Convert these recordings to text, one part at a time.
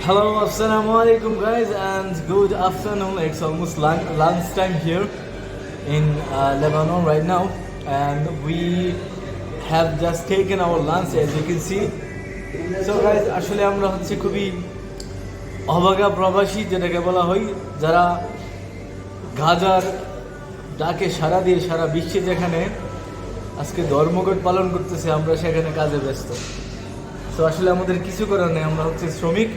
Hello, assalamu alaikum guys, and good afternoon. It's almost lunch time here in Lebanon right now, and we have just taken our lunch as you can see. So guys, আসলে আমরা হচ্ছে খুবই অভাগা প্রবাসী যেটাকে বলা হয়, যারা গাজার ডাকে সাড়া দিয়ে সারা বিশ্বে যেখানে আজকে ধর্মঘট পালন করতেছে, আমরা সেখানে কাজে ব্যস্ত। তো আসলে আমাদের কিছু করার নেই, আমরা হচ্ছে শ্রমিক।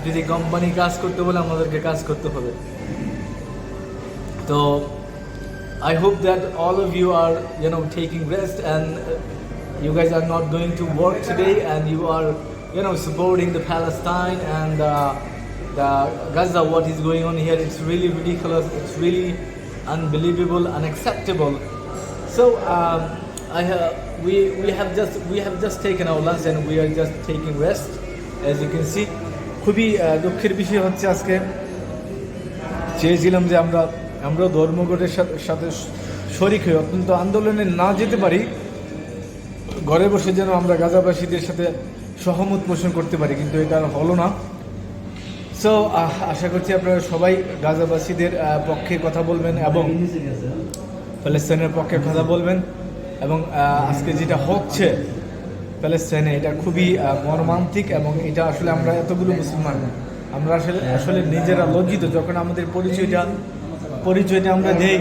যদি কোম্পানি কাজ করতে বলে আমাদেরকে কাজ করতে হবে। তো I hope that all of you are taking rest, and you guys are not going to work today, and you are supporting the Palestine and the Gaza. What is going on here, it's really ridiculous, it's really unbelievable, unacceptable. So we have just taken our lunch and we are just taking rest, as you can see. খুবই দুঃখের বিষয় হচ্ছে, আজকে চেয়েছিলাম যে আমরা ধর্মঘটের সাথে শরিক হয়ে অত্যন্ত আন্দোলনে না যেতে পারি, ঘরে বসে যেন আমরা গাজাবাসীদের সাথে সহমত পোষণ করতে পারি, কিন্তু এটা হলো না। সো আশা করছি আপনারা সবাই গাজাবাসীদের পক্ষে কথা বলবেন এবং প্যালেস্তাইনের পক্ষে কথা বলবেন, এবং আজকে যেটা হচ্ছে প্যালেস্তাইনে এটা খুবই মর্মান্তিক, এবং এটা আসলে আমরা এতগুলো মুসলমান আমরা আসলে নিজেরা লজ্জিত। যখন আমাদের পরিচয়টা আমরা দেই,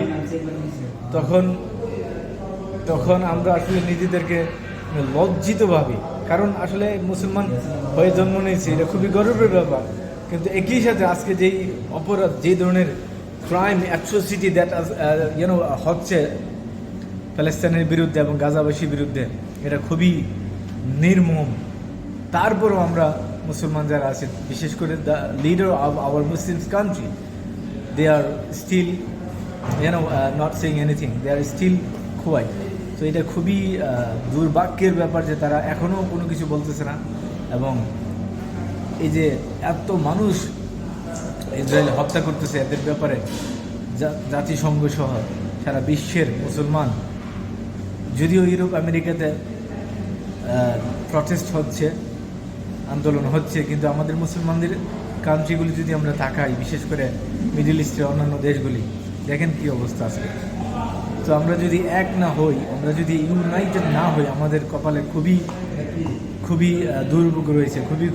তখন আমরা আসলে নিজেদেরকে লজ্জিত ভাবি, কারণ আসলে মুসলমান হয়ে জন্ম নিয়েছি, এটা খুবই গর্বের ব্যাপার। কিন্তু একই সাথে আজকে যেই অপরাধ, যে ধরনের ক্রাইম, অ্যাট্রোসিটি দ্যাট হচ্ছে প্যালেস্তাইনের বিরুদ্ধে এবং গাজাবাসীর বিরুদ্ধে, এটা খুবই নির্মম। তারপরও আমরা মুসলমান যারা আছে, বিশেষ করে the leader of our Muslim country, they are still not saying anything, they are still quiet. তো এটা খুবই দুর্ভাগ্যের ব্যাপার যে তারা এখনও কোনো কিছু বলতেছে না, এবং এই যে এত মানুষ ইসরায়েল হত্যা করতেছে, এদের ব্যাপারে জাতিসংঘ সহ সারা বিশ্বের মুসলমান, যদিও ইউরোপ আমেরিকাতে প্রটেস্ট হচ্ছে, আন্দোলন হচ্ছে, কিন্তু আমাদের মুসলমানদের কান্ট্রিগুলি যদি আমরা তাকাই, বিশেষ করে মিডল ইস্টের অন্যান্য দেশগুলি, দেখেন কি অবস্থা আছে। তো আমরা যদি এক না হই, আমরা যদি ইউনাইটেড না হই, আমাদের কপালে খুবই খুবই দুর্ভোগ রয়েছে, খুবই